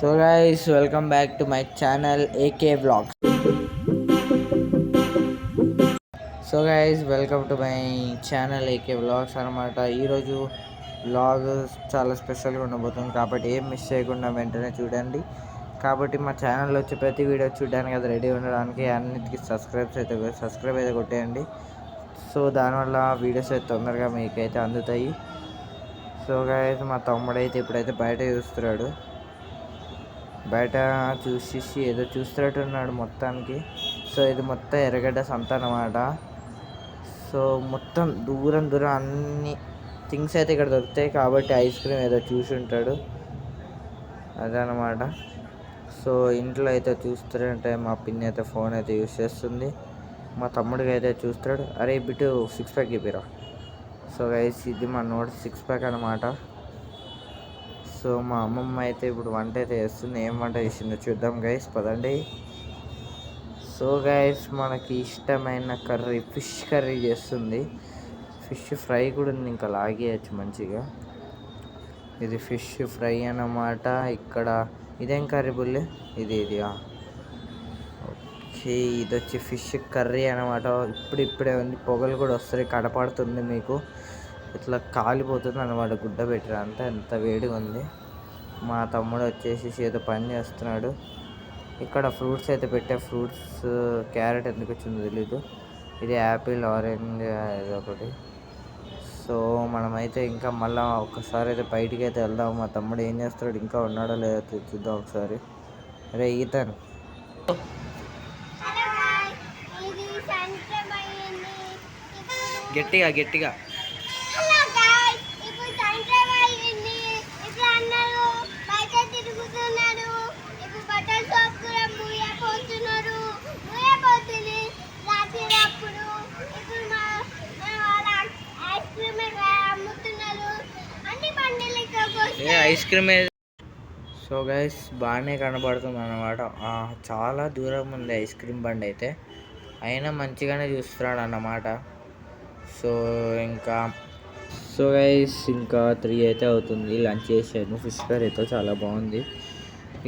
So guys, welcome back to my channel AK Vlogs. So guys welcome to my channel AK vlogs అనమాట. ఈరోజు vlog చాలా స్పెషల్గా ఉండబోతుంది కాబట్టి ఏం మిస్ చేయకుండా వెంటనే చూడండి. కాబట్టి మా ఛానల్లో వచ్చి ప్రతి వీడియో చూడడానికి అది రెడీ ఉండడానికి అన్నిటికీ సబ్స్క్రైబ్ అయితే కొట్టేయండి. సో దానివల్ల వీడియోస్ అయితే తొందరగా మీకైతే అందుతాయి. సో గైస్ మా తమ్ముడైతే ఇప్పుడైతే బయట చూస్తున్నాడు. బయట చూసేసి ఏదో చూస్తున్నట్టున్నాడు మొత్తానికి. సో ఇది మొత్తం ఎర్రగడ్డ సంత అన్నమాట. సో మొత్తం దూరం అన్ని థింగ్స్ అయితే ఇక్కడ దొరుకుతాయి కాబట్టి ఐస్ క్రీమ్ ఏదో చూసి ఉంటాడు అదనమాట. సో ఇంట్లో అయితే చూస్తుంటే మా పిన్ని అయితే ఫోన్ అయితే యూస్ చేస్తుంది. మా తమ్ముడికి అయితే చూస్తాడు, అరే బిట్టు 6 ప్యాక్ ఇప్పిరా. సో గైస్ ఇది మా నోట్ 6 ప్యాక్ అనమాట. సో మా అమ్మమ్మ అయితే ఇప్పుడు వంట అయితే చేస్తుంది. ఏం వంట చేసిందో చూద్దాం గైస్, పదండి. సో గైస్ మనకి ఇష్టమైన కర్రీ ఫిష్ కర్రీ చేస్తుంది. ఫిష్ ఫ్రై కూడా ఉంది, ఇంకా లాగేయచ్చు మంచిగా. ఇది ఫిష్ ఫ్రై అన్నమాట. ఇక్కడ ఇదేం కర్రీ బుల్లి, ఇది ఓకే. ఇది వచ్చి ఫిష్ కర్రీ అనమాట. ఇప్పుడే ఉంది, పొగలు కూడా వస్తాయి, కడపడుతుంది మీకు, ఇట్లా కాలిపోతుంది అనమాట. గుడ్డ పెట్టిన అంతా ఎంత వేడిగా ఉంది. మా తమ్ముడు వచ్చేసి ఏదో పని చేస్తున్నాడు. ఇక్కడ ఫ్రూట్స్ అయితే పెట్టే, ఫ్రూట్స్ క్యారెట్ ఎందుకు వచ్చిందో తెలీదు. ఇది యాపిల్, ఆరెంజ్ ఇది ఒకటి. సో మనమైతే ఇంకా మళ్ళీ ఒక్కసారి అయితే బయటికి అయితే వెళ్దాం. మా తమ్ముడు ఏం చేస్తాడు, ఇంకా ఉన్నాడో లేదో చూద్దాం ఒకసారి. అరే ఈతను గట్టిగా ఐస్ క్రీమ్. సో గైస్ బాగానే కనబడుతుంది అన్నమాట. చాలా దూరం ఉంది ఐస్ క్రీమ్ బండి అయితే, అయినా మంచిగానే చూస్తున్నాడు అన్నమాట. సో గైస్ ఇంకా 3 అయితే అవుతుంది. లంచ్ చేసాను. ఫిష్ కర్రీ అయితే చాలా బాగుంది.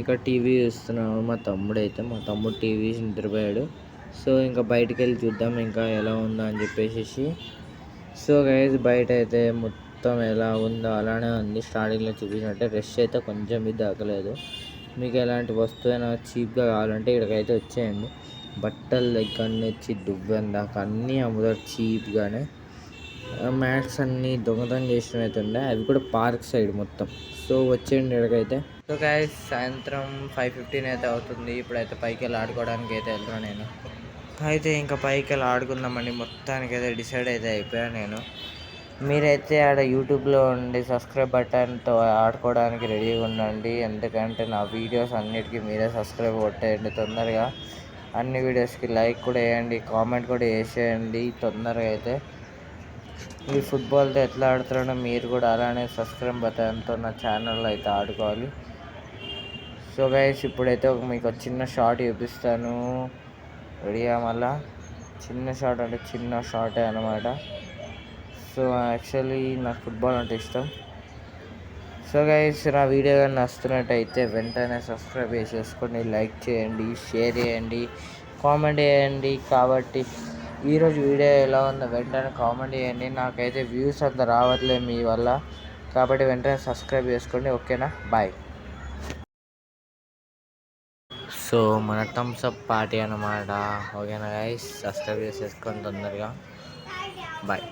ఇక్కడ టీవీ చూస్తున్నాడు మా తమ్ముడు టీవీ నిద్రపోయాడు. సో ఇంకా బయటికి వెళ్ళి చూద్దాం ఇంకా ఎలా ఉందో అని చెప్పేసి. సో గైస్ బయట అయితే మొత్తం ఎలా ఉందో అలానే ఉంది. స్టార్టింగ్లో చూపించినట్టే రష్ అయితే కొంచెం ఇది దక్కలేదు. మీకు ఎలాంటి వస్తువైనా చీప్గా కావాలంటే ఇక్కడికైతే వచ్చేయండి. బట్టల దగ్గర నుంచి దువ్వెన దాకా అన్నీ అమ్ముతారు చీప్గానే. మ్యాట్స్ అన్నీ దొంగతనం చేసినవి అయితే ఉన్నాయి, అవి కూడా పార్క్ సైడ్ మొత్తం. సో వచ్చేయండి ఇక్కడికైతే. సో గైస్ సాయంత్రం 5:15 అయితే అవుతుంది. ఇప్పుడైతే పైకి వెళ్ళి ఆడుకోవడానికి అయితే వెళ్తున్నాను నేను. అయితే ఇంకా పైకి వెళ్ళి ఆడుకుందామని మొత్తానికైతే డిసైడ్ అయితే అయిపోయాను నేను. మీరైతే ఆడ యూట్యూబ్లో ఉండి సబ్స్క్రైబ్ బటన్తో ఆడుకోవడానికి రెడీగా ఉండండి. ఎందుకంటే నా వీడియోస్ అన్నిటికీ మీరే సబ్స్క్రైబ్ కొట్టేయండి తొందరగా. అన్ని వీడియోస్కి లైక్ కూడా వేయండి, కామెంట్ కూడా వేసేయండి తొందరగా. అయితే ఈ ఫుట్బాల్తో ఎట్లా ఆడుతున్నాడో మీరు కూడా అలానే సబ్స్క్రైబ్ బటన్తో నా ఛానల్లో అయితే ఆడుకోవాలి. సో గైస్ ఇప్పుడైతే మీకు చిన్న షార్ట్ చూపిస్తాను. రెడీగా మళ్ళా చిన్న షార్ట్ అంటే చిన్న షార్టే అనమాట. సో యాక్చువల్లీ నాకు ఫుట్బాల్ అంటే ఇష్టం. సో గైస్ నా వీడియో కానీ నచ్చినట్టయితే వెంటనే సబ్స్క్రైబ్ చేసేసుకోండి, లైక్ చేయండి, షేర్ చేయండి, కామెంట్ చేయండి. కాబట్టి ఈరోజు వీడియో ఎలా ఉందో వెంటనే కామెంట్ చేయండి. నాకైతే వ్యూస్ అంత రావట్లేదు మీ వల్ల, కాబట్టి వెంటనే సబ్స్క్రైబ్ చేసుకోండి. ఓకేనా, బాయ్. సో మన థమ్స్ అప్ పార్టీ అన్నమాట. ఓకేనా గైస్, సబ్స్క్రైబ్ చేసేసుకోండి తొందరగా. బాయ్.